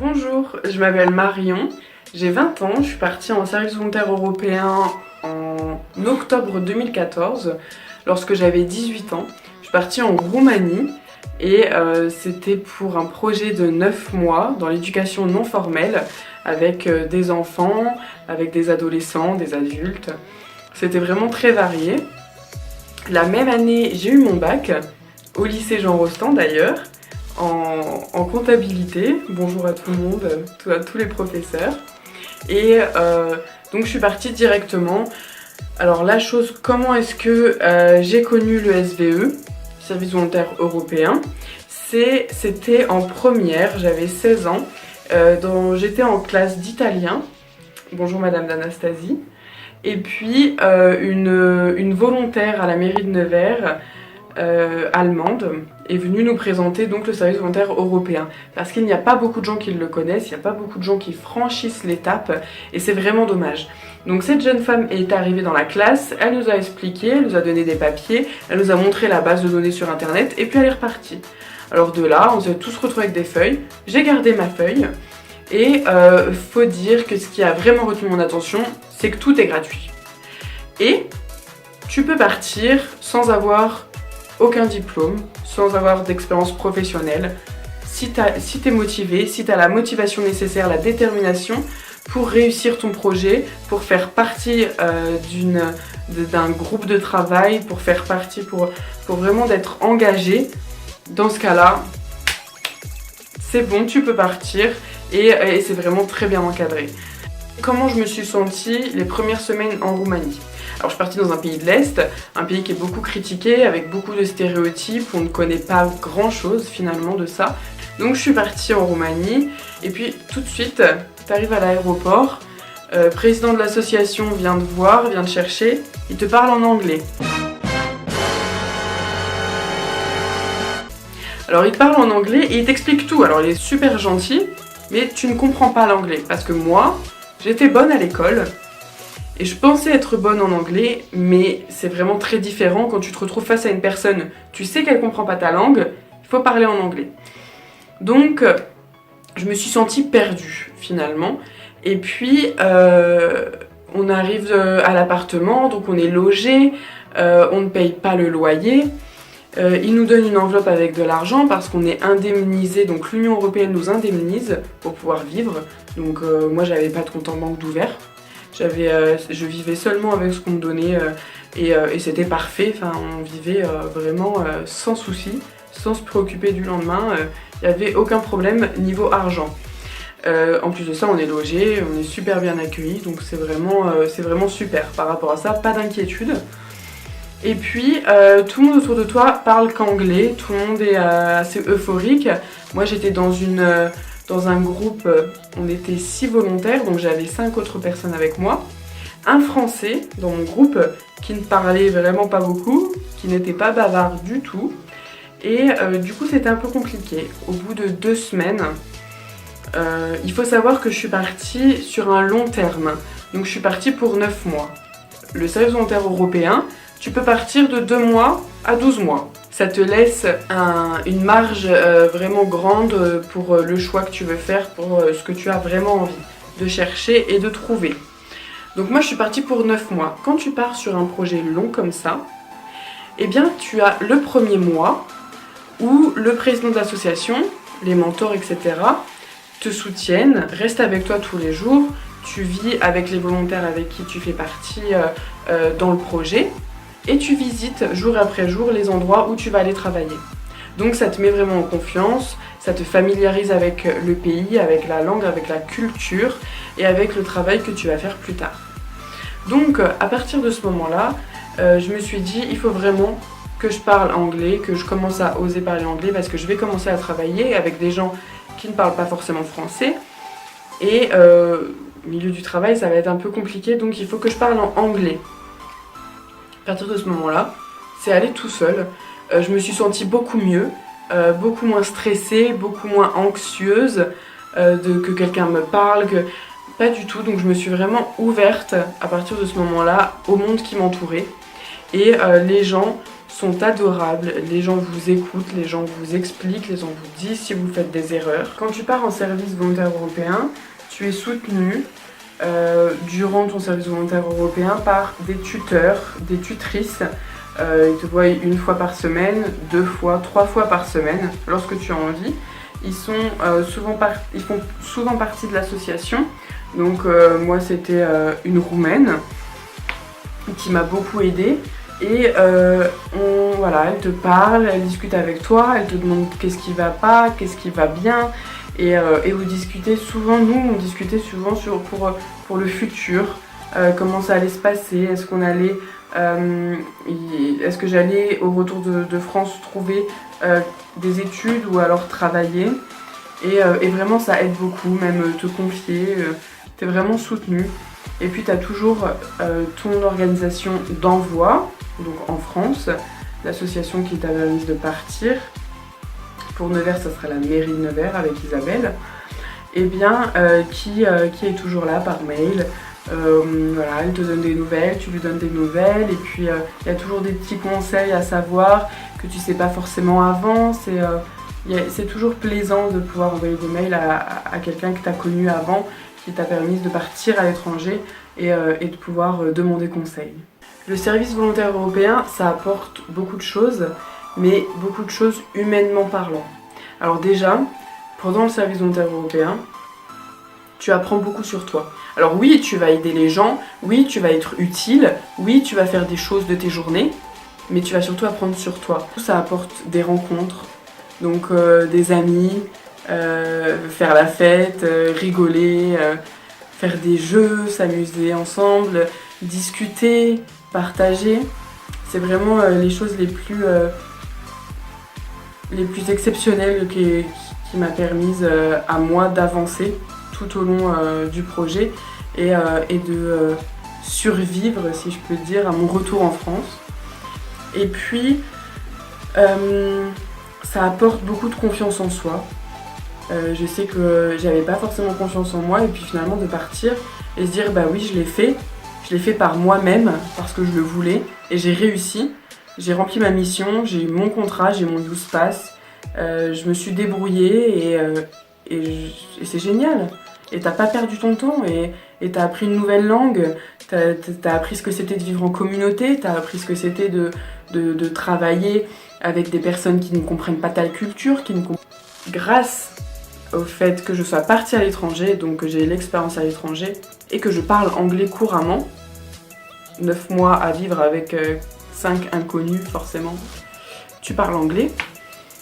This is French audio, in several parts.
Bonjour, je m'appelle Marion, j'ai 20 ans, je suis partie en service volontaire européen en octobre 2014 lorsque j'avais 18 ans. Je suis partie en Roumanie et c'était pour un projet de 9 mois dans l'éducation non formelle avec des enfants, avec des adolescents, des adultes. C'était vraiment très varié. La même année, j'ai eu mon bac, au lycée Jean Rostand d'ailleurs, en comptabilité. Bonjour à tout le monde, à tous les professeurs. Et donc je suis partie directement. Alors la chose, comment est-ce que j'ai connu le SVE, Service volontaire européen, c'était en première, j'avais 16 ans, j'étais en classe d'italien. Bonjour Madame d'Anastasie. Et puis une volontaire à la mairie de Nevers, allemande, est venue nous présenter donc le service volontaire européen. Parce qu'il n'y a pas beaucoup de gens qui le connaissent, il n'y a pas beaucoup de gens qui franchissent l'étape et c'est vraiment dommage. Donc cette jeune femme est arrivée dans la classe, elle nous a expliqué, elle nous a donné des papiers, elle nous a montré la base de données sur internet et puis elle est repartie. Alors de là, on s'est tous retrouvés avec des feuilles, j'ai gardé ma feuille et faut dire que ce qui a vraiment retenu mon attention, c'est que tout est gratuit. Et tu peux partir sans avoir aucun diplôme, sans avoir d'expérience professionnelle. Si t'es motivé, si t'as la motivation nécessaire, la détermination pour réussir ton projet, pour faire partie d'un groupe de travail, pour faire partie, pour vraiment d'être engagé, dans ce cas-là, c'est bon, tu peux partir et c'est vraiment très bien encadré. Comment je me suis sentie les premières semaines en Roumanie ? Alors je suis partie dans un pays de l'Est, un pays qui est beaucoup critiqué, avec beaucoup de stéréotypes, on ne connaît pas grand chose finalement de ça. Donc je suis partie en Roumanie, et puis tout de suite, tu arrives à l'aéroport, président de l'association vient te voir, vient te chercher, il te parle en anglais. Alors il te parle en anglais et il t'explique tout, alors il est super gentil, mais tu ne comprends pas l'anglais, parce que moi, j'étais bonne à l'école, et je pensais être bonne en anglais, mais c'est vraiment très différent quand tu te retrouves face à une personne, tu sais qu'elle comprend pas ta langue, il faut parler en anglais. Donc, je me suis sentie perdue, finalement. Et puis, on arrive à l'appartement, donc on est logé, on ne paye pas le loyer. Ils nous donnent une enveloppe avec de l'argent parce qu'on est indemnisé, donc l'Union Européenne nous indemnise pour pouvoir vivre. Donc moi, j'avais pas de compte en banque d'ouvert. Je vivais seulement avec ce qu'on me donnait et c'était parfait, enfin, on vivait vraiment sans souci, sans se préoccuper du lendemain, il n'y avait aucun problème niveau argent. En plus de ça, on est logé, on est super bien accueillis, donc c'est vraiment super par rapport à ça, pas d'inquiétude. Et puis tout le monde autour de toi parle qu'anglais, tout le monde est assez euphorique. Moi j'étais dans un groupe, on était 6 volontaires, donc j'avais 5 autres personnes avec moi. Un Français dans mon groupe qui ne parlait vraiment pas beaucoup, qui n'était pas bavard du tout. Et du coup c'était un peu compliqué. Au bout de 2 semaines, il faut savoir que je suis partie sur un long terme. Donc je suis partie pour 9 mois. Le service volontaire européen, tu peux partir de 2 mois à 12 mois. Ça te laisse une marge vraiment grande pour le choix que tu veux faire, pour ce que tu as vraiment envie de chercher et de trouver. Donc moi je suis partie pour 9 mois. Quand tu pars sur un projet long comme ça, eh bien tu as le premier mois où le président de l'association, les mentors, etc. te soutiennent, restent avec toi tous les jours. Tu vis avec les volontaires avec qui tu fais partie dans le projet. Et tu visites jour après jour les endroits où tu vas aller travailler. Donc ça te met vraiment en confiance, ça te familiarise avec le pays, avec la langue, avec la culture et avec le travail que tu vas faire plus tard. Donc à partir de ce moment-là, je me suis dit il faut vraiment que je parle anglais, que je commence à oser parler anglais parce que je vais commencer à travailler avec des gens qui ne parlent pas forcément français. Et au milieu du travail, ça va être un peu compliqué, donc il faut que je parle en anglais. À partir de ce moment-là, c'est allé tout seul. Je me suis sentie beaucoup mieux, beaucoup moins stressée, beaucoup moins anxieuse que quelqu'un me parle, pas du tout. Donc je me suis vraiment ouverte à partir de ce moment-là au monde qui m'entourait. Et les gens sont adorables, les gens vous écoutent, les gens vous expliquent, les gens vous disent si vous faites des erreurs. Quand tu pars en service volontaire européen, tu es soutenu durant ton service volontaire européen par des tuteurs, des tutrices. Ils te voient une fois par semaine, 2 fois, 3 fois par semaine lorsque tu as envie. Ils font souvent partie de l'association. Donc moi c'était une Roumaine qui m'a beaucoup aidée. Et voilà, elle te parle, elle discute avec toi, elle te demande qu'est-ce qui va pas, qu'est-ce qui va bien. Et vous discutez souvent, nous on discutait souvent pour le futur, comment ça allait se passer, est-ce que j'allais au retour de France trouver des études ou alors travailler. Et vraiment ça aide beaucoup, même te confier, t'es vraiment soutenu. Et puis tu as toujours ton organisation d'envoi, donc en France, l'association qui t'a permis de partir. Pour Nevers, ça sera la mairie de Nevers avec Isabelle. Et bien, qui est toujours là par mail. Voilà, elle te donne des nouvelles, tu lui donnes des nouvelles. Et puis, il y a toujours des petits conseils à savoir que tu sais pas forcément avant. C'est toujours plaisant de pouvoir envoyer des mails à quelqu'un que tu as connu avant, qui t'a permis de partir à l'étranger et de pouvoir demander conseil. Le service volontaire européen, ça apporte beaucoup de choses, mais beaucoup de choses humainement parlant. Alors déjà, pendant le service volontaire européen, tu apprends beaucoup sur toi. Alors oui, tu vas aider les gens, oui, tu vas être utile, oui, tu vas faire des choses de tes journées, mais tu vas surtout apprendre sur toi. Ça apporte des rencontres, donc des amis, faire la fête, rigoler, faire des jeux, s'amuser ensemble, discuter, partager. C'est vraiment les choses les plus exceptionnelles qui m'a permise à moi d'avancer tout au long du projet et de survivre, si je peux dire, à mon retour en France. Et puis, ça apporte beaucoup de confiance en soi. Je sais que j'avais pas forcément confiance en moi et puis finalement de partir et se dire bah oui, je l'ai fait par moi-même parce que je le voulais et j'ai réussi. J'ai rempli ma mission, j'ai eu mon contrat, j'ai mon use pass, je me suis débrouillée et c'est génial. Et t'as pas perdu ton temps et t'as appris une nouvelle langue, t'as appris ce que c'était de vivre en communauté, t'as appris ce que c'était de travailler avec des personnes qui ne comprennent pas ta culture, Grâce au fait que je sois partie à l'étranger, donc que j'ai l'expérience à l'étranger et que je parle anglais couramment, 9 mois à vivre avec 5 inconnus forcément, tu parles anglais,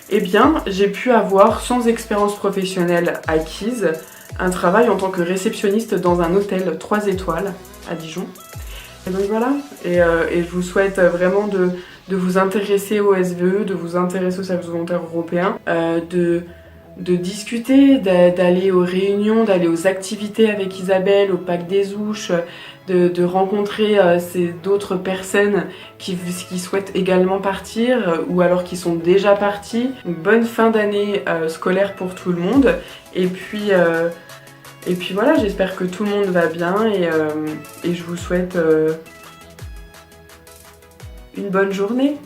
eh bien j'ai pu avoir sans expérience professionnelle acquise un travail en tant que réceptionniste dans un hôtel 3 étoiles à Dijon. Et donc voilà, et je vous souhaite vraiment de vous intéresser au SVE, de vous intéresser au service volontaire européen, de discuter, d'aller aux réunions, d'aller aux activités avec Isabelle, au Pack des Ouches, de rencontrer d'autres personnes qui souhaitent également partir ou alors qui sont déjà partis. Une bonne fin d'année scolaire pour tout le monde. Et puis voilà, j'espère que tout le monde va bien et je vous souhaite une bonne journée.